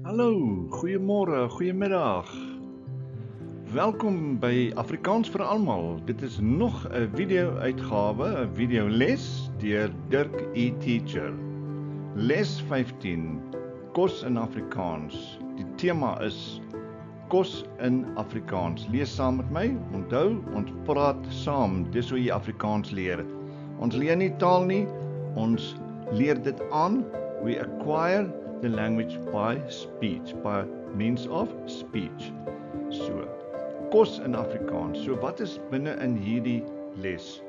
Hallo, goeiemôre, goeiemiddag. Welkom by Afrikaans vir almal. Dit is nog 'n video-uitgawe, 'n videoles deur Dirk E Teacher. Les 15: Kos in Afrikaans. Die tema is kos in Afrikaans. Lees saam met my. Onthou, ons praat saam. Dis hoe jy Afrikaans leer. Ons leer nie taal nie, ons leer dit aan. We acquire the language by speech, by means of speech. So, kos in Afrikaans. So wat is binne in hierdie les?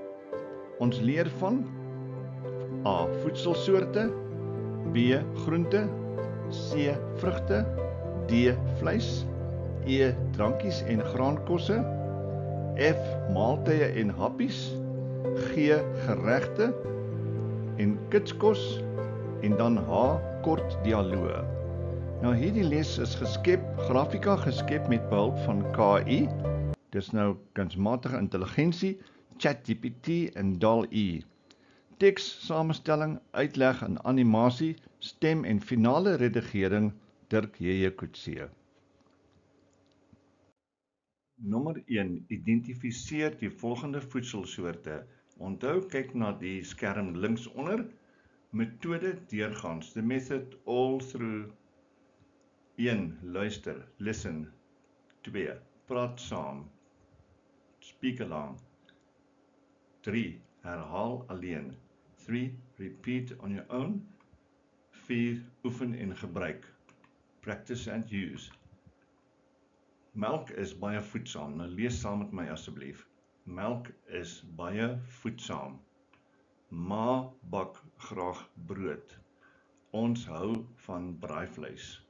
Ons leer van A. Voedselsoorte, B. Groente, C. Vrugte, D. Vleis, E. Drankies en graankosse, F. Maaltye en happies, G. Geregte en kitskos, en dan H. Kort dialoog. Nou hierdie les is geskep, grafika geskep met behulp van KI. Dis nou kunsmatige intelligensie, ChatGPT en DALL-E. Teks, samestelling, uitleg en animasie, stem en finale redigering Dirk J. Coetzee. Nommer 1. Identifiseer die volgende voedselsoorte. Onthou, kyk na die skerm links onder. Metode deurgaans. The method all through. 1. Luister, listen. 2. Praat saam. Speak along. 3. Herhaal alleen. 3. Repeat on your own. 4. Oefen en gebruik. Practice and use. Melk is baie voedsaam. Nou lees saam met my asseblief. Melk is baie voedsaam. Ma bak graag brood. Ons hou van braaivleis.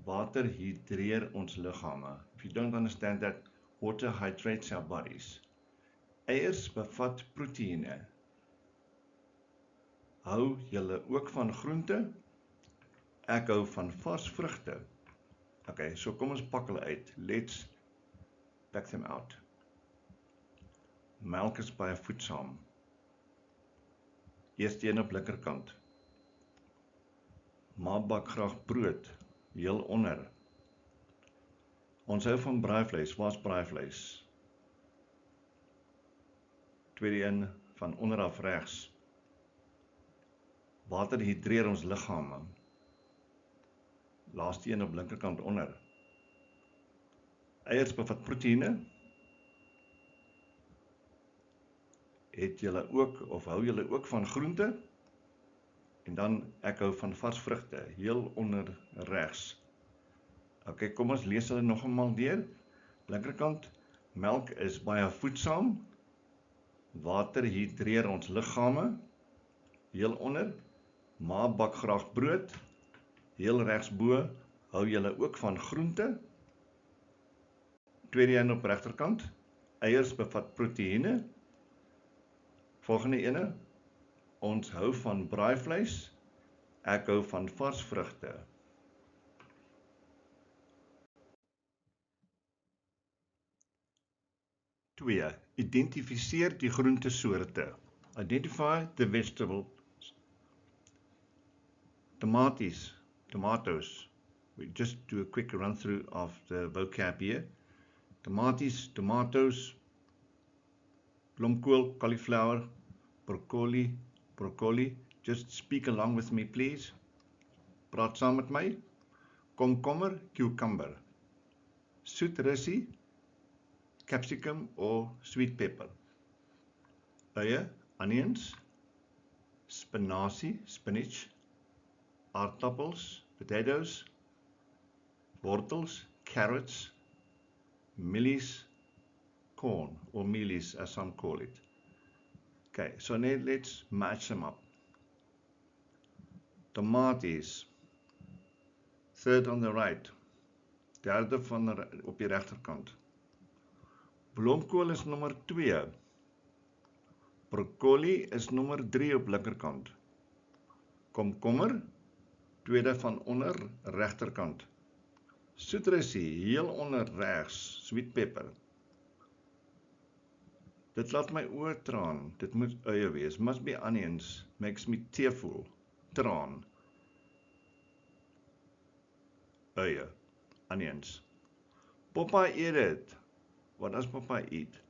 Water hydreer ons liggame. If you don't understand that, water hydrates our bodies. Eiers bevat proteïene. Hou julle ook van groente? Ek hou van vars vrugte. Okay, so kom ons pak hulle uit. Let's pack them out. Melk is baie voedsaam. Eerste een op linkerkant. Ma bak graag brood, heel onder. Ons hou van braaivleis. Waar is braaivleis? Tweede een van onderaf regs. Water hydreer ons liggame. Laaste een op linkerkant onder. Eiers bevat proteïene. Het julle ook, of hou julle ook van groente? En dan, ek hou van vars vrugte, heel onder regs. Ok, kom ons lees hulle nog eenmaal deur. Linkerkant, melk is baie voedsaam. Water hydreer ons liggame. Heel onder, ma bak graag brood. Heel regs bo, hou julle ook van groente. Tweede een op regterkant, eiers bevat proteïene. Volgende ene, ons hou van braaivleis, ek hou van vars vrugte. Twee, identifiseer die groentesoorte. Identify the vegetables. Tomatoes. We just do a quick run through of the vocab here. Tomatoes, blomkool, cauliflower, broccoli. Just speak along with me, please. Praat saam met my. Komkommer, cucumber. Soetrussie, capsicum or sweet pepper. Eie, onions. Spinazie, spinach. Aardappels, potatoes. Wortels, carrots. Millies, corn, or mealies as some call it. Okay, so now let's match them up. Tomaties, third on the right, derde op die regterkant. Blomkool is nommer 2. Broccoli is nommer 3 op linkerkant. Komkommer, tweede van onder regterkant. Soetrussie, heel onder regs, sweet pepper. Dit laat my oor traan, dit moet eie wees, must be onions, makes me tearful, traan. Eie, onions. Popeye eat it. What does Popeye eat?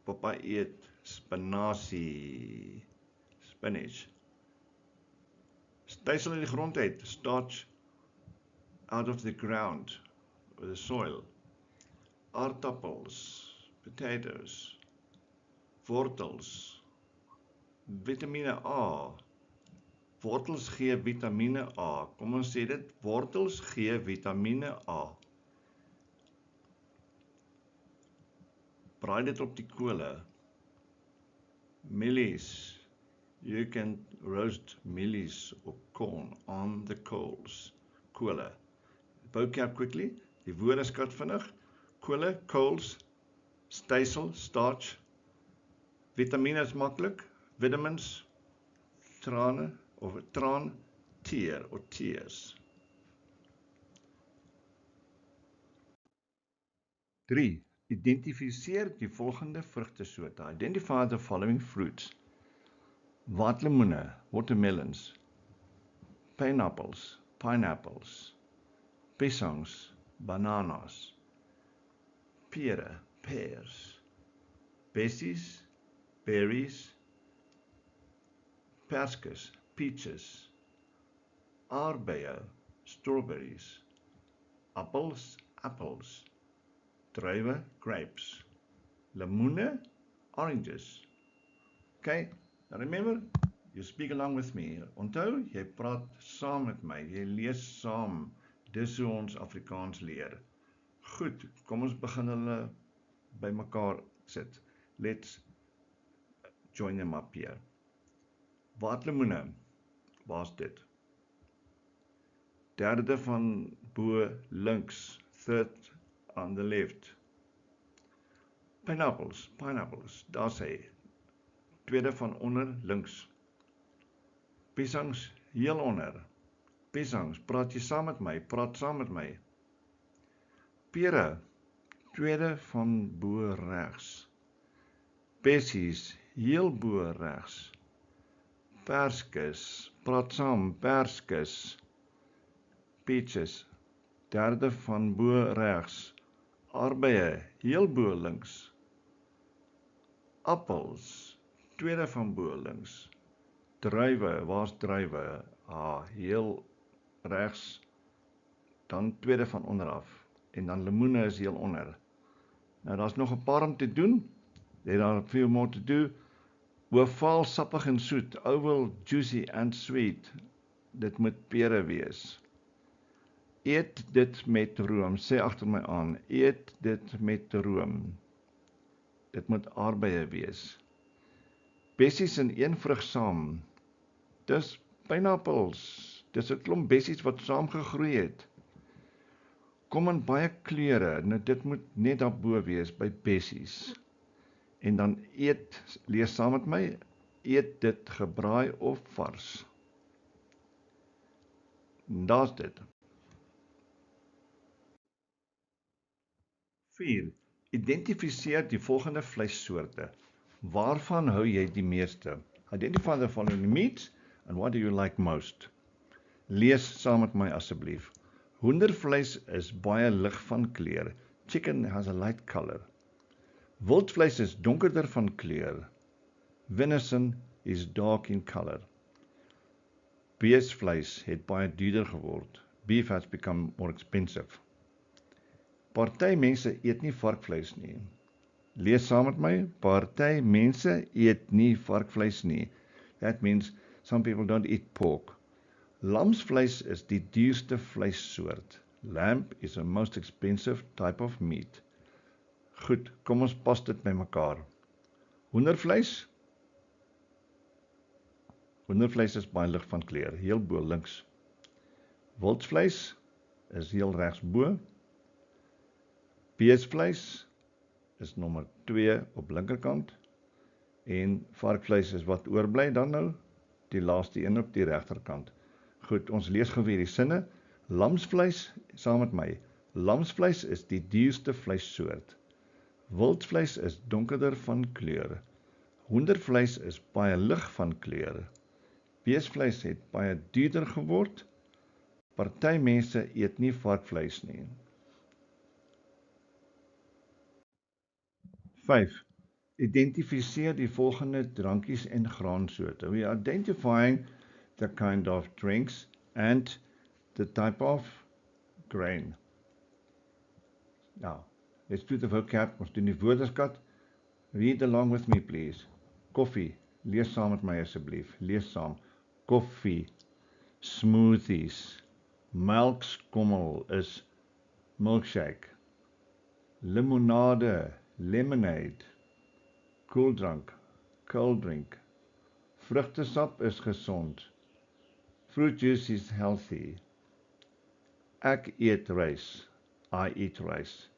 Popeye eat spinazie, spinach. Stysel in die grond uit, starch out of the ground, with the soil. Aardappels, potatoes, wortels, vitamine A. Wortels gee vitamine A. Kom ons sê dit, wortels gee vitamine A. Braai dit op die kole. Mealies. You can roast mealies or corn on the coals. Kole. Vocab quickly. Die woorde skat vinnig. Kole, coals, stysel, starch. Vitamine is maklik. Vitamins, trane of traan, tear or tears. 3. Identifiseer die volgende vrugtesoorte. Identify the following fruits. Waterlemoene, watermelons. Pineapples, pineapples. Piesangs, bananas. Pere, pears. Bessies, berries. Perskes, peaches. Aardbeie, strawberries. Appels, apples. Druiwe, grapes. Lemoene, oranges. Okay, now remember, you speak along with me. Onthou, jy praat saam met my, jy lees saam. Dis hoe ons Afrikaans leer. Goed, kom ons begin hulle by mekaar sit. Let's join them up here. Waterlemoene, waar's dit? Derde van bo links, third on the left. Pineapples, pineapples, daar sê. Tweede van onder links. Piesangs, heel onder. Piesangs, praat jy saam met my, praat saam met my. Pere, tweede van bo regs. Bessies, heel bo regs. Perskes, praat saam, perskes. Peaches, derde van bo regs. Aardbeie, heel bo links. Appels, tweede van bo links. Druiwe, waar's druiwe? Heel regs, dan tweede van onderaf. En dan lemoene is heel onder. Nou, daar's nog 'n paar om te doen. There are a few more to do. Oval, sappig en soet. Oval, juicy and sweet. Dit moet pere wees. Eet dit met room. Sê agter my aan. Eet dit met room. Dit moet aardbeie wees. Bessies in een vrug saam. Dis pineapples. Dis 'n klomp bessies wat saam gegroei het. Kom in baie kleure. Nou dit moet net daarbo wees by bessies. En dan eet, lees saam met my, eet dit gebraai of vars. Daar's dit. 4. Identifiseer die volgende vleissoorte. Waarvan hou jy die meeste? Identify the following meats and what do you like most? Lees saam met my asseblief. Hoendervleis is baie lig van kleur. Chicken has a light color. Wildvleis is donkerder van kleur. Venison is dark in color. Beesvleis het baie duurder geword. Beef has become more expensive. Party mense eet nie varkvleis nie. Lees saam met my. Party mense eet nie varkvleis nie. That means some people don't eat pork. Lamsvleis is die duurste vleissoort. Lamb is the most expensive type of meat. Goed, kom ons pas dit by mekaar. Hoendervleis? Hoendervleis is baie lig van kleur, heel bo links. Wildvleis is heel regs bo. Beesvleis is nommer 2 op linkerkant. En varkvleis is wat oorbly dan nou? Die laaste een op die regterkant. Goed, ons lees gou weer die sinne. Lamsvleis, saam met my. Lamsvleis is die duurste vleissoort. Wildvleis is donkerder van kleur. Hoendervleis is baie lig van kleur. Beesvleis het baie duurder geword. Party mense eet nie varkvleis nie. 5. Identifiseer die volgende drankies en graansoorte. We are identifying the kind of drinks and the type of grain. Now, let's do the vocab. Ons doen die woordeskat. Read along with me, please. Koffie. Lees saam met my asseblief. Lees saam. Koffie. Smoothies. Melkskommel is milkshake. Limonade. Lemonade. Koeldrank. Cold drink. Vrugtesap is gesond. Fruit juice is healthy. Ek eet rys. I eat rice.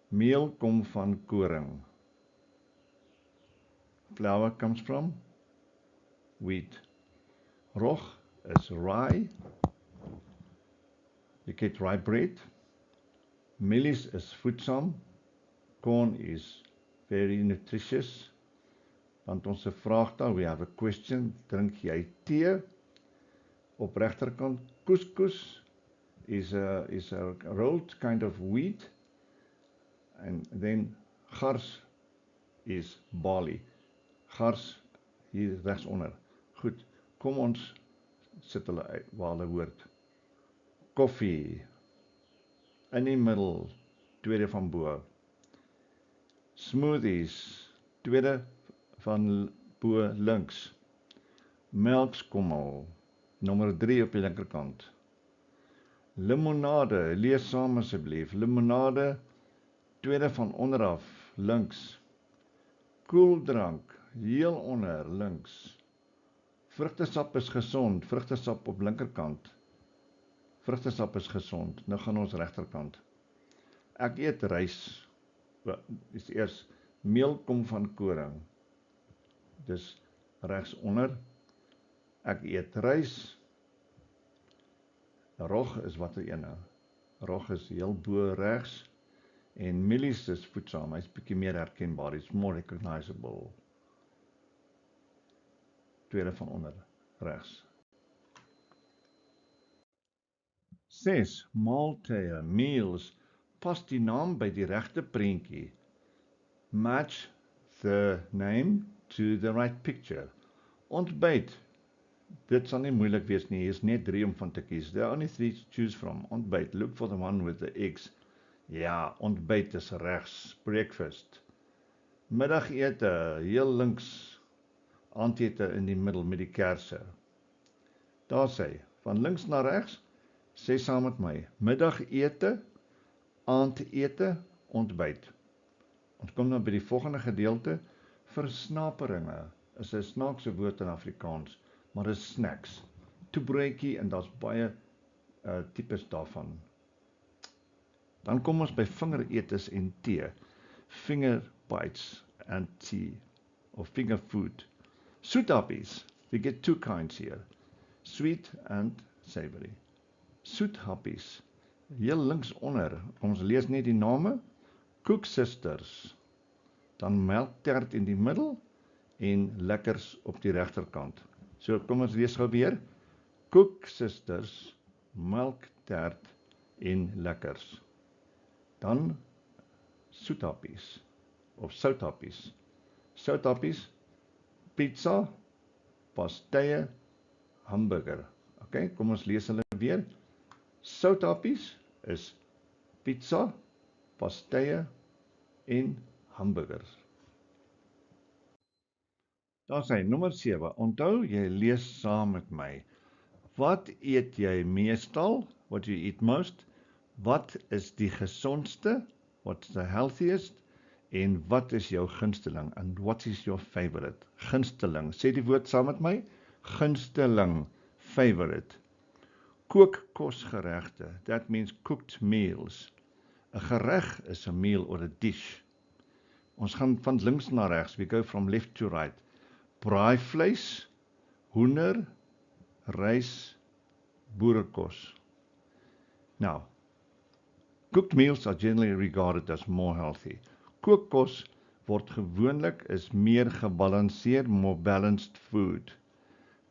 Meel kom van koring. Flour comes from wheat. Rog is rye. You get rye bread. Mielies is voedsaam. Corn is very nutritious. Want ons vraag daar, we have a question, drink jy tee? Op regterkant, couscous is a rolled kind of wheat. And then gars is barley. Gars hier regsonder. Goed, kom ons sit hulle uit, waar hulle hoort. Koffie, in die middel, tweede van bo. Smoothies, tweede van bo links. Melkskommel, nommer 3 op die linkerkant. Limonade, lees saam asseblief. Limonade, tweede van onderaf, links. Koeldrank, heel onder, links. Vrugtesap is gesond, vrugtesap op linkerkant. Vrugtesap is gesond, nou gaan ons regterkant. Ek eet rys, dis eers, meel kom van koring. Dis regs onder. Ek eet rys. Rog is watter ene? Rog is heel bo regs. En mielies is voedsaam, hy's bietjie meer herkenbaar, it's more recognizable. Tweede van onder, regs. 6. Maaltye, meals, pas die naam by die regte prentjie. Match the name to the right picture. Ontbyt, dit sal nie moeilik wees nie, hier is net 3 om van te kies. There are only 3 to choose from. Ontbyt, look for the one with the eggs. Ja, ontbyt is regs, breakfast. Middagete, heel links, aandete in die middel met die kerse. Daar sê, van links na regs, sê saam met my, middagete, aandete, ontbyt. Ons kom nou by die volgende gedeelte, versnaperinge, is 'n snaakse woord in Afrikaans, maar is snacks. Toebroodjie en daar's baie tipes daarvan. Dan kom ons by vingeretes en tee. Finger bites and tea, of finger food. Soethappies, we get 2 kinds here. Sweet and savory. Soethappies, heel links onder, ons lees net die name. Cook Sisters, dan melktert in die middel en lekkers op die regterkant. So kom ons lees gou weer. Cook Sisters, melktert en lekkers. Dan soethappies of southappies. Southappies, pizza, pastye, hamburger. Okay, kom ons lees hulle weer. Southappies is pizza, pastye en hamburgers. Daar sê nommer 7. Onthou, jy lees saam met my. Wat eet jy meestal? What do you eat most? Wat is die gesondste? What's the healthiest? En wat is jou gunsteling? And what is your favorite? Gunsteling. Sê die woord saam met my. Gunsteling. Favorite. Kook kosgeregte. That means cooked meals. 'n gereg is 'n meal or a dish. Ons gaan van links na regs. We go from left to right. Braaivleis, hoender, rys, boerekos. Now, cooked meals are generally regarded as more healthy. Kookkos word gewoonlik is meer gebalanseerd, more balanced food.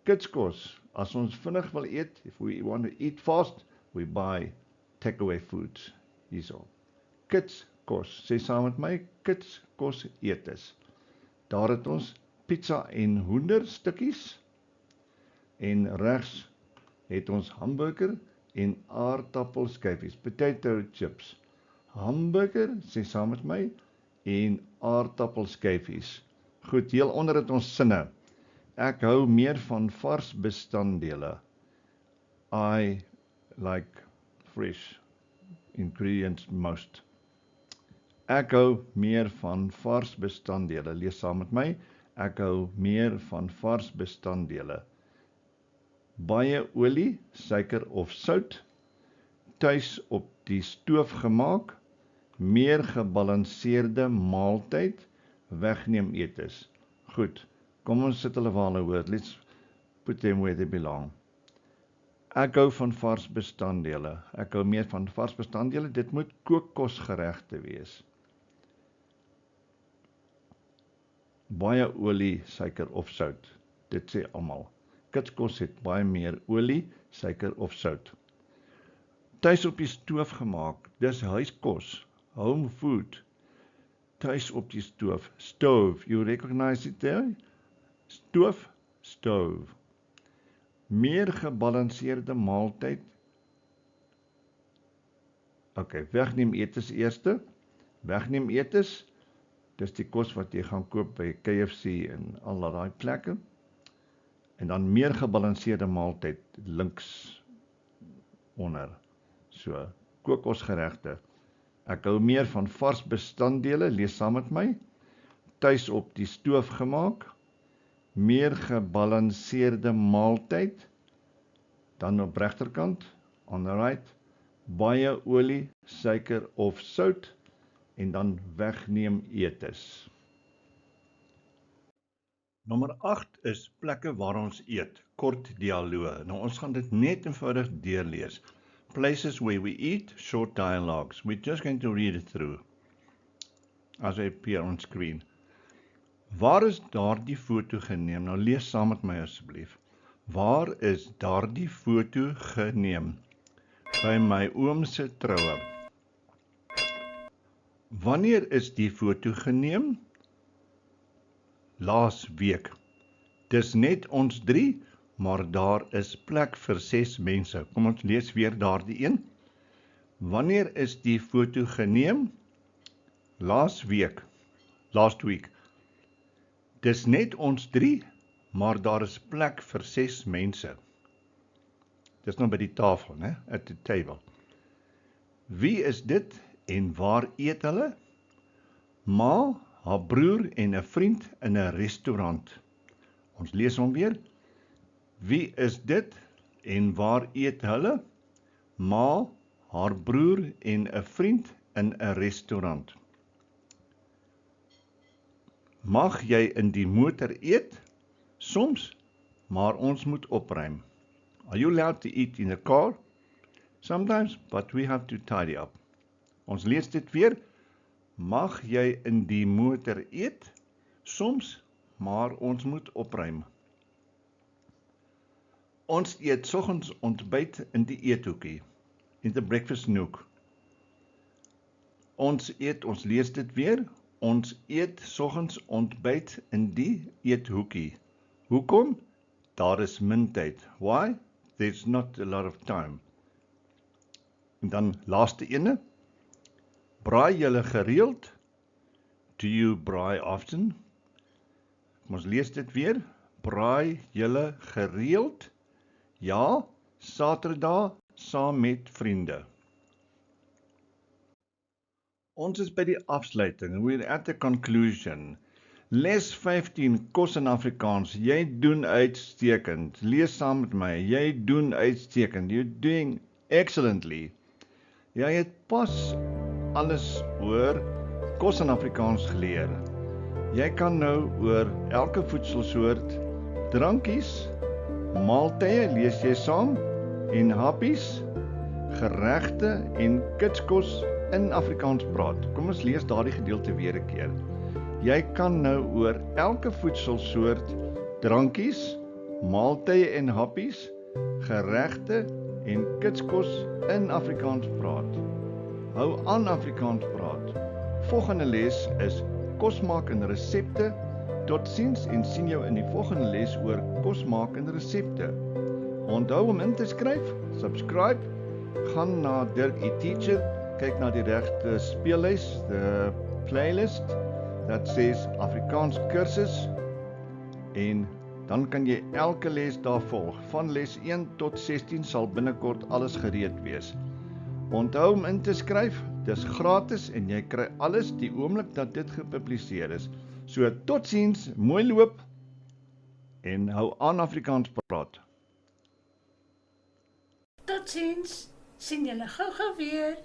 Kitskos, as ons vinnig wil eet, if we want to eat fast, we buy takeaway foods hierso. Kids kos, sê saam met my, kids kos eetes. Daar het ons pizza en hoenderstukkies en regs het ons hamburger en aardappelskyfies, potato chips. Hamburger, sê saam met my, en aardappelskyfies. Goed, heel onder het ons sinne. Ek hou meer van vars bestanddele. I like fresh ingredients most. Ek hou meer van vars bestanddele. Lees saam met my. Ek hou meer van vars bestanddele. Baie olie, suiker of sout, tuis op die stoof gemaak, meer gebalanseerde maaltyd, wegneem eetes. Goed, kom ons sit hulle waar hulle hoort. Let's put them where they belong. Ek hou van vars bestanddele. Ek hou meer van vars bestanddele. Dit moet kookkosgeregte wees. Baie olie, suiker of sout. Dit sê almal. Kitskos het baie meer olie, suiker of sout. Tuis op die stoof gemaak. Dis huiskos. Home food. Tuis op die stoof. Stove. You recognize it there? Stoof, stove. Meer gebalanseerde maaltyd. Ok, wegneem eetes eerste. Wegneem eetes. Dis die kos wat jy gaan koop by KFC en al daai plekke. En dan meer gebalanseerde maaltyd links onder. So, kookkosgeregte. Ek hou meer van vars bestanddele, lees saam met my. Tuis op die stoof gemaak. Meer gebalanseerde maaltyd. Dan op regterkant, on the right, baie olie, suiker of sout. En dan wegneem eetes. Nommer 8 is plekke waar ons eet, kort dialoog. Nou ons gaan dit net eenvoudig deurlees. Places where we eat, short dialogues. We're just going to read it through as they appear on screen. Waar is daardie foto geneem? Nou lees saam met my asseblief. Waar is daardie foto geneem? By my oom se troue. Wanneer is die foto geneem? Laas week. Dis net ons 3, maar daar is plek vir 6 mense. Kom ons lees weer daardie een. Wanneer is die foto geneem? Laas week. Last week. Dis net ons 3, maar daar is plek vir 6 mense. Dis nou by die tafel, né? At the table. Wie is dit en waar eet hulle? Ma, haar broer en 'n vriend in 'n restaurant. Ons lees hom weer. Wie is dit en waar eet hulle? Ma, haar broer en 'n vriend in 'n restaurant. Mag jy in die motor eet? Soms, maar ons moet opruim. Are you allowed to eat in the car? Sometimes, but we have to tidy up. Ons lees dit weer. Mag jy in die motor eet? Soms, maar ons moet opruim. Ons eet soggens ontbyt in die eethoekie, in the breakfast nook. Ons lees dit weer. Ons eet soggens ontbyt in die eethoekie. Hoekom? Daar is min tyd. Why? There's not a lot of time. En dan laaste ene. Braai julle gereeld? Do you braai often? Ons lees dit weer. Braai julle gereeld? Ja, Saterdag saam met vriende. Ons is by die afsluiting. We're at the conclusion. Les 15, kos in Afrikaans. Jy doen uitstekend. Lees saam met my. Jy doen uitstekend. You're doing excellently. Jy het pas alles oor kos in Afrikaans geleer. Jy kan nou oor elke voedselsoort, drankies, maaltye, lees jy saam, en happies, geregte en kitskos in Afrikaans praat. Kom ons lees daardie gedeelte weer 'n keer. Jy kan nou oor elke voedselsoort, drankies, maaltye en happies, geregte en kitskos in Afrikaans praat. Hou aan Afrikaans praat. Volgende les is kos maak en resepte. Totsiens en sien jou in die volgende les oor kos maak en resepte. Onthou om in te skryf, subscribe, gaan na Dirk eTeacher, kyk na die regte speellys, the playlist, that says Afrikaans kursus, en dan kan jy elke les daar volg. Van les 1 tot 16 sal binnekort alles gereed wees. Onthou om in te skryf, dis gratis en jy kry alles die oomblik dat dit gepubliseer is. So totsiens, mooi loop en hou aan Afrikaans praat. Totsiens, sien julle gou weer.